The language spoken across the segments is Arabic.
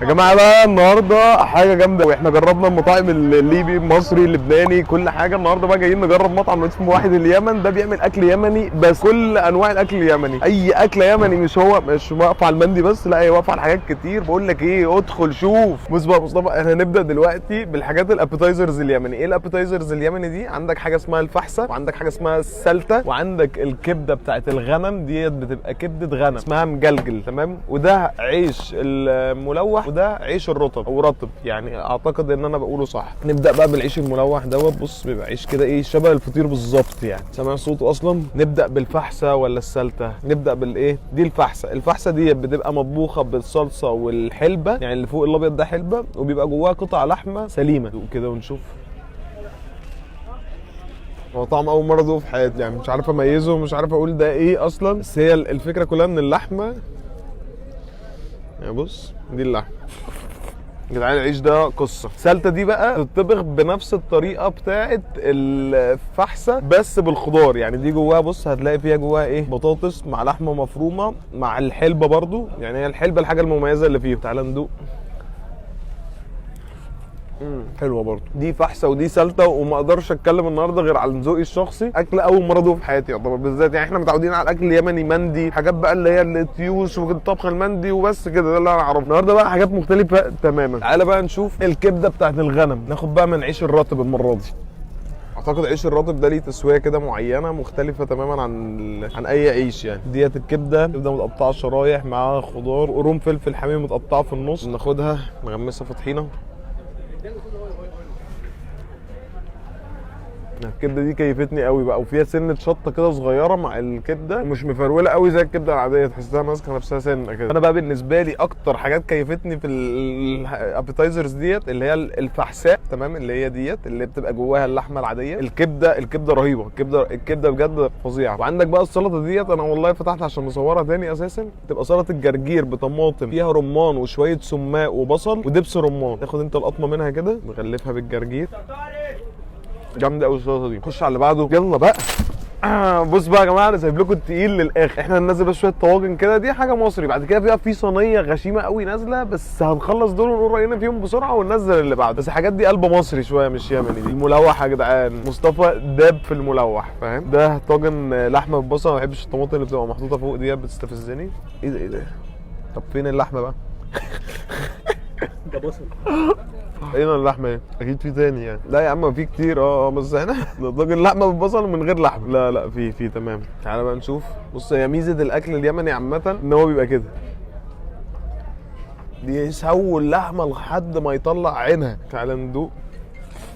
يا جماعه بقى النهارده حاجه جامده، واحنا جربنا المطاعم الليبي المصري اللبناني كل حاجه. النهارده بقى جايين نجرب مطعم اسمه واحد اليمن، ده بيعمل اكل يمني بس كل انواع الاكل اليمني، اي اكله يمني، مش واقف على المندي بس، لا هي واقفه على حاجات كتير. بقول لك ايه، ادخل شوف. بص بقى مصطفى، احنا هنبدا دلوقتي بالحاجات الابيتايزرز اليمني. ايه الابيتايزرز اليمني دي؟ عندك حاجه اسمها الفحسه، وعندك حاجه اسمها السلته، وعندك الكبده بتاعت الغنم ديت، بتبقى كبده غنم اسمها مجلجل، تمام؟ وده عيش الملوح، وده عيش الرطب او رطب، يعني اعتقد ان انا بقوله صح. نبدا بقى بالعيش الملوح دوت. بص بيبقى عيش كده ايه، شبه الفطير بالظبط، يعني سامع صوته اصلا. نبدا بالفحسه ولا السلته؟ نبدا بالايه دي؟ الفحسه. الفحسه دي بتبقى مطبوخه بالصلصه والحلبه، يعني اللي فوق الابيض ده حلبه، وبيبقى جواها قطع لحمه سليمه كده. ونشوف. هو طعم اول مره ادوقه في حياتي، يعني مش عارف اميزه، مش عارف اقول ده ايه اصلا، بس هي الفكره كلها ان اللحمه، يعني بص دي اللحمه يا جدعان. العيش ده قصه. السلته دي بقى بتطبخ بنفس الطريقه بتاعه الفحسه بس بالخضار، يعني دي جواها، بص هتلاقي فيها جواها ايه، بطاطس مع لحمه مفرومه مع الحلبه برضو، يعني هي الحلبه الحاجه المميزه اللي فيه. تعال ندوق. حلوه برضه. دي فحسه ودي سلته، وما اقدرش اتكلم النهارده غير عن ذوقي الشخصي. اكل اول مره ادوقه في حياتي يعتبر، بالذات يعني احنا متعودين على الاكل اليمني، مندي، حاجات بقى اللي هي التيوش والطبخ المندي وبس كده، ده اللي انا اعرفه. النهارده بقى حاجات مختلفه تماما. تعالى بقى نشوف الكبده بتاعت الغنم. ناخد بقى من عيش الرطب المره دي. اعتقد عيش الرطب ده ليه تسويه كده معينه مختلفه تماما عن اي عيش يعني. ديت الكبده متقطعه شرايح، معاها خضار، قرون فلفل حامي متقطعه في النص. ناخدها نغمسها في طحينه. الكبده دي كيفتني قوي بقى، وفيها سنه شطه كده صغيره مع الكبده، ومش مفروله قوي زي الكبده العاديه، تحسها ماسكه نفسها سنه كده. انا بقى بالنسبه لي اكتر حاجات كيفتني في الابيتايزرز ديت اللي هي الفحساء، تمام؟ اللي هي ديت اللي بتبقى جواها اللحمه العاديه. الكبده رهيبه، الكبده بجد فظيعه. وعندك بقى السلطه ديت، انا والله فتحت عشان نصورها تاني اساسا. تبقى سلطه جرجير بطماطم، فيها رمان وشويه سماق وبصل ودبس رمان. تاخد انت القطمه منها كده، نغلفها بالجرجير. جامده قوي السلطه دي. نخش على اللي بعده، يلا بقى. بص بقى يا جماعه، انا سايب لكم التقيل للاخر. احنا هننزل بس شويه طواجن كده، دي حاجه مصري. بعد كده بقى في صينيه غشيمه قوي نازله، بس هنخلص دول ونقول راينا فيهم بسرعه وننزل اللي بعده. بس الحاجات دي قلب مصري شويه مش يمني. دي الملوح يا جدعان، مصطفى داب في الملوح، فاهم؟ ده طاجن لحمه بالبصل. ما بحبش الطماطم اللي بتبقى محطوطه فوق دي، بتستفزني. ايه ده ايه ده؟ طب فين اللحمه بقى؟ ده بصل. ايه اللحمه ايه؟ اكيد في تاني يعني. لا يا عم في كتير، بس احنا طاجن لحمه بالبصل من غير لحمه. لا في تمام. تعالى بقى نشوف. بص، هي ميزه الاكل اليمني عامه ان هو بيبقى كده، بيسووا اللحمه لحد ما يطلع عينها. تعالى ندوق.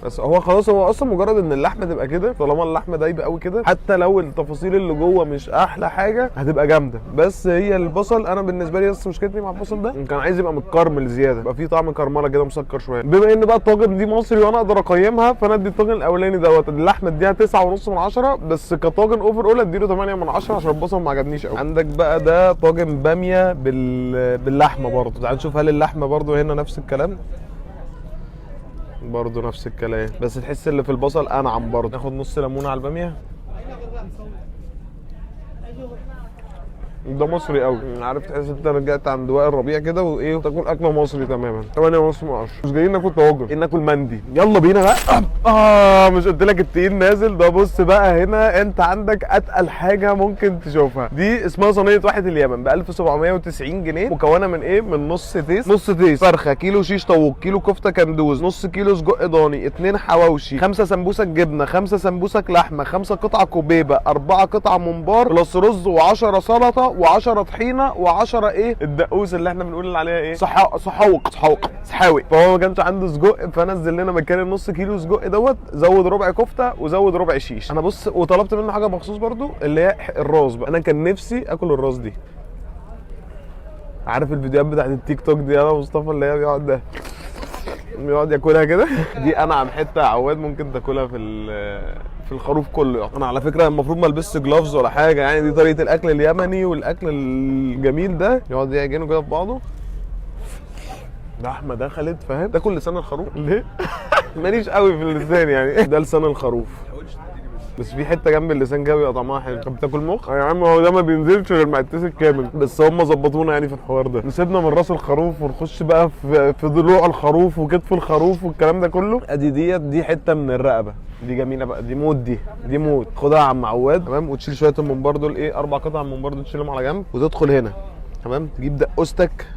بس هو خلاص، هو اصلا مجرد ان اللحمه تبقى كده، طالما اللحمه دايبه قوي كده، حتى لو التفاصيل اللي جوه مش احلى حاجه هتبقى جامده. بس هي البصل، انا بالنسبه لي بس مشكلتي مع البصل ده كان عايز يبقى متكرمل زياده، يبقى فيه طعم كرمله كده مسكر شويه. بما ان بقى الطاجن دي مصري وانا اقدر اقيمها، فانا ادي الطاجن الاولاني دوت اللحمه اديها 9.5 من 10، بس كطاجن اوفر اول اديله 8 من 10 عشان البصل ما عجبنيش قوي. عندك بقى ده طاجن باميه باللحمه برضه. تعال نشوف هل اللحمه برضه هنا نفس الكلام. برضه نفس الكلام، بس تحس اللي في البصل انعم برضه. ناخد نص ليمونه على الباميه. ده مصري قوي، عارف، تحس انت رجعت عند وائل ربيع كده وايه، وتاكل اكله مصري تماما. 8.5 من 10. مش جايين ناكل طواجن، جايين ناكل مندي. يلا بينا بقى. مش قلت لك التقيل نازل ده؟ بص بقى، هنا انت عندك اتقل حاجه ممكن تشوفها. دي اسمها صينيه واحد اليمن ب 1790 جنيه، مكونه من ايه؟ من نص تيس فرخه، كيلو شيش طاووق، كيلو كفته كندوز، نص كيلو سجق ضاني، 2 حواوشي، 5 سمبوسك جبنه، 5 سمبوسك لحمه، 5 قطع كوبيبه، 4 قطع ممبار، بلس رز، و10 سلطه، و10 طحينه، و10 ايه الدقوس اللي احنا بنقول عليها ايه، صحاوي. فهو ما كانش عنده سجق، فنزل لنا مكان النص كيلو سجق دوت، زود ربع كفته وزود ربع شيش. انا بص، وطلبت منه حاجه مخصوص برضو اللي هي الراس بقى. انا كان نفسي اكل الراس دي. عارف الفيديوهات بتاعت التيك توك دي انا مصطفى اللي هي بيقعد ياكلها كده؟ دي انعم حته عواد ممكن تاكلها في الخروف كله. انا على فكره المفروض ما البسش جلافز ولا حاجه، يعني دي طريقه الاكل اليمني والاكل الجميل ده. يقعد يعجنوا كده في بعضه. لحمه دخلت، فاهم؟ تاكل لسان الخروف ليه؟ ماليش قوي في اللسان يعني. ده لسان الخروف. بس في حته جنب اللسان كده بيبقى طعمها حلو. طب بتاكل مخ؟ يا عم هو ده ما بينزلش غير مع التيس الكامل، بس هم ظبطونا يعني في الحوار ده. نسيبنا من راس الخروف ونخش بقى في ضلوع الخروف وكتف الخروف والكلام ده كله. ادي دي حته من الرقبه، دي جميله بقى، دي موت، دي موت. خدها يا عم عواد تمام، وتشيل شويه الممبار دول، ايه 4 قطع من الممبار دول تشيلهم على جنب، وتدخل هنا تمام، تجيب دقوستك.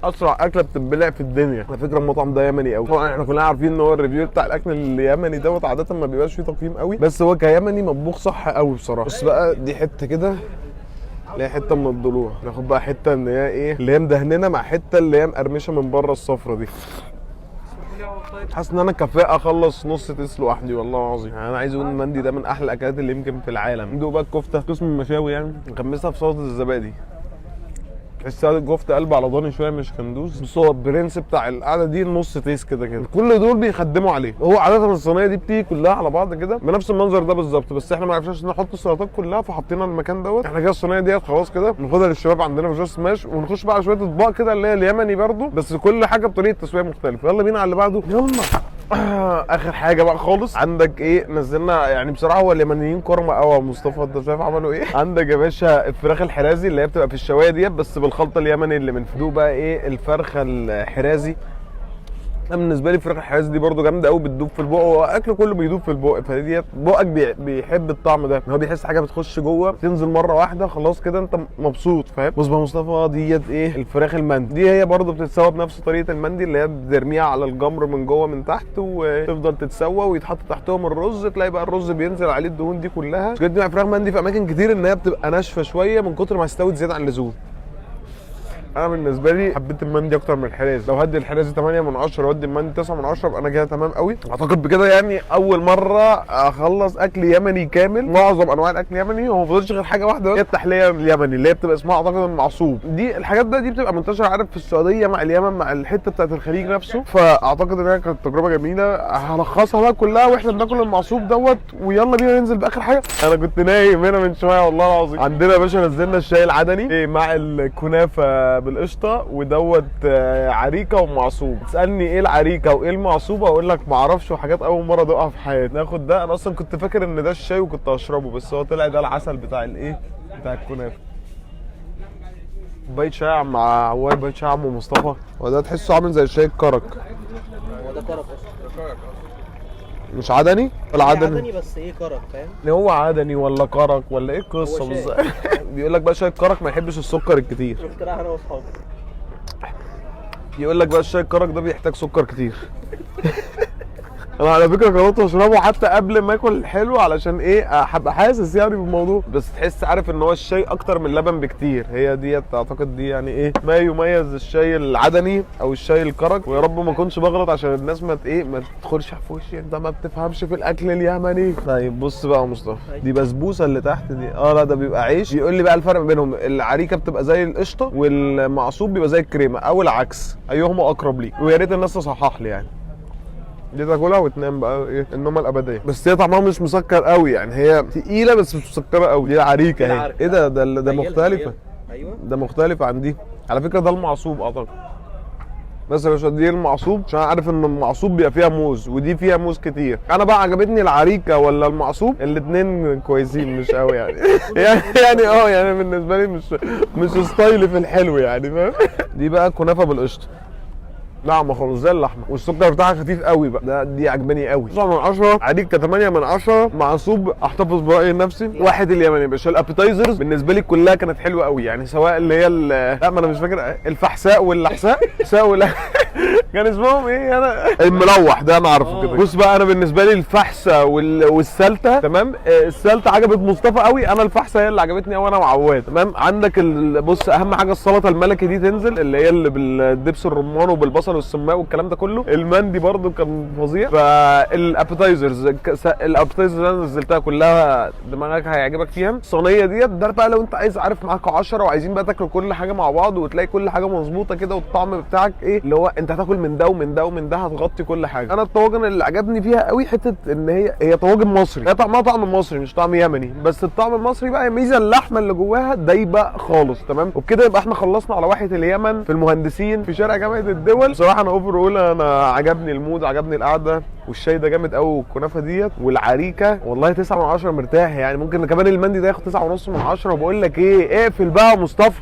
اسرع اكله بتتبلع في الدنيا على فكره. المطعم ده يمني قوي طبعا، احنا كلنا عارفين ان هو الريفيو بتاع الاكل اليمني دوت عاده ما بيبقاش فيه تقييم قوي، بس هو كيمني مطبوخ صح قوي بصراحه. بس بقى دي حته كده اللي هي حته من الضلوع، ناخد بقى حته ان هي ايه اللي هي مدهننه مع حته اللي هي مقرمشه من بره الصفرة دي. حاسس ان انا كفاءه اخلص نص تيس لوحدي والله العظيم. يعني انا عايز اقول المندي ده من احلى الاكلات اللي يمكن في العالم. ندوق بقى الكفته، قسم المشاوي يعني، نغمسها في سلطه الزبادي، تحس الكفته قلب على ضاني شويه مش كندوز. بس هو البرنس بتاع القعده دي نص تيس كده كده، كل دول بيخدموا عليه. هو عاده الصينيه دي بتيجي كلها على بعض كده بنفس المنظر ده بالظبط، بس احنا ما عرفناش نحط السلطات كلها فحطينا المكان دوت. احنا كده الصينيه ديت خلاص كده ناخدها للشباب عندنا في جاست سماش، ونخش بقى على شويه اطباق كده اللي هي اليمني برده، بس كل حاجه بطريقه تسويه مختلفه. يلا بينا على اللي بعده، يلا. اخر حاجه بقى خالص عندك ايه، نزلنا يعني بصراحه هو اليمنيين كرمه قوي يا مصطفى، انت شايف عملوا ايه؟ عندك يا باشا الفراخ الحرازي اللي هي بتبقى في الشوايه ديت بس بالخلطه اليمني اللي من فوق بقى ايه الفرخه الحرازي. انا بالنسبه لي الفراخ الحرازي دي برده جامده قوي، بتدوب في البق، هو اكل كله بيدوب في البق، فديت بقك بيحب الطعم ده، هو بيحس حاجه بتخش جوه تنزل مره واحده خلاص كده انت مبسوط فاهم. بص بقى مصطفى ديت ايه الفراخ المندي دي، هي برده بتتسوى بنفس طريقه المندي اللي هي بترميها على الجمر من جوه من تحت وتفضل تتسوى ويتحط تحتهم الرز، تلاقي بقى الرز بينزل عليه الدهون دي كلها. بجد مع فراخ مندي في اماكن كتير ان هي بتبقى ناشفه شويه من كتر ما استوت زياده عن اللزوم. انا بالنسبه لي حبيت المندي اكتر من الحراز، لو هدي الحرازي 8 من 10 وادي المندي 9 من 10 ابقى انا كده تمام قوي. اعتقد بكده يعني اول مره اخلص اكل يمني كامل، معظم انواع الاكل اليمني، وما فضلش غير حاجه واحده هي التحليه اليمني اللي هي بتبقى اسمها اعتقد المعصوب. دي الحاجات دي بتبقى منتشره عارف في السعوديه مع اليمن مع الحته بتاعت الخليج نفسه، فاعتقد ان هي كانت تجربه جميله. هلخصها بقى كلها واحنا بناكل المعصوب دوت، ويلا بينا ننزل باخر حاجه. انا كنت نايم هنا من شويه والله العظيم. عندنا يا باشا نزلنا الشاي العدني مع الكنافه بالقشطه ودوت عريكه ومعصوب. تسالني ايه العريكه وايه المعصوب اقول لك ما اعرفش، وحاجات اول مره ادوقها في حياتي. ناخد ده، انا اصلا كنت فاكر ان ده الشاي وكنت هشربه، بس هو طلع ده العسل بتاع الايه بتاع الكنافه. كوبايه شاي مع عواد، كوبايه شاي عم مصطفى، وده تحسه عامل زي الشاي الكرك. هو ده كرك اصلا، مش عدني ولا عدني بس ايه كرك فاهم؟ هو عدني ولا كرك ولا ايه القصه بالظبط؟ بيقول لك بقى شاي الكرك ما يحبش السكر الكتير. اخترعها انا واصحابي. يقول لك بقى الشاي الكرك ده بيحتاج سكر كتير. انا على فكره جربت اشربه حتى قبل ما اكل الحلو علشان ايه هبقى حاسس يعني بالموضوع، بس تحس عارف ان هو الشاي اكتر من اللبن بكتير. هي ديت اعتقد دي يعني ايه ما يميز الشاي العدني او الشاي الكرك. ويا رب ما اكونش بغلط عشان الناس ما تدخلش في وشي انت ما بتفهمش في الاكل اليمني. طيب بص بقى يا مصطفى، دي بسبوسه اللي تحت دي، لا ده بيبقى عيش. يقول لي بقى الفرق بينهم، العريكه بتبقى زي القشطه والمعصوب بيبقى زي الكريمه او العكس، ايهما اقرب ليك؟ ويا ريت الناس تصحح لي يعني. دي تاكلها وتنام بقى ايه النومه الابديه. بس هي طعمها مش مسكر قوي يعني، هي تقيله بس مش مسكره قوي. دي العريكه اهي. ايه ده مختلفه. ايوه ده مختلف عن دي على فكره. ده المعصوب اعتقد. بس يا باشا دي المعصوب عشان عارف ان المعصوب بيبقى فيها موز ودي فيها موز كتير. انا بقى عجبتني العريكه ولا المعصوب، الاثنين كويسين مش قوي يعني. يعني بالنسبه لي مش ستايلي في الحلو يعني فاهم. دي بقى كنافه بالقشطه، ناعمه خالص زي اللحمه، والسكر بتاعها خفيف قوي بقى. دي عجباني قوي. 9 من 10، عريكه 8 من 10، معصوب احتفظ برايي لنفسي 1 اليمني يا باشا. الابيتايزرز بالنسبه لي كلها كانت حلوه قوي يعني، سواء اللي هي لا ما انا مش فاكر الفحساء واللحساء كان اسمهم ايه انا الملوح ده انا عارفه كده. بص بقى انا بالنسبه لي الفحسه والسلته تمام. السلته عجبت مصطفى قوي، انا الفحسه هي اللي عجبتني قوي انا وعواد تمام. عندك بص اهم حاجه السلطه الملكي دي تنزل، اللي هي اللي بالدبس الرمان وبالبصل والسماق والكلام ده كله. المندي برده كان فظيع. فالابيتايزرز اللي انا نزلتها كلها دماغك هيعجبك فيها. الصينيه ديت ده بقى لو انت عايز عارف معاك 10 وعايزين بقى تاكلوا كل حاجه مع بعض وتلاقي كل حاجه مظبوطه كده والطعم بتاعك ايه اللي هو انت هتاكل تاكل من ده ومن ده ومن ده هتغطي كل حاجه. انا الطواجن اللي عجبني فيها قوي حته ان هي طواجن مصري، هي طعمها طعم مصري مش طعم يمني، بس الطعم المصري بقى ميزه اللحمه اللي جواها دايبه خالص. تمام، وبكده يبقى احنا خلصنا على واحه اليمن في المهندسين في شارع جامعه الدول. بصراحه انا انا عجبني المود، عجبني القعده، والشاي ده جامد قوي، والكنافه ديت والعريكه والله 9 من 10 مرتاح يعني. ممكن كمان المندي ده ياخد 9.5 من 10. وبقول لك ايه، اقفل بقى يا مصطفى.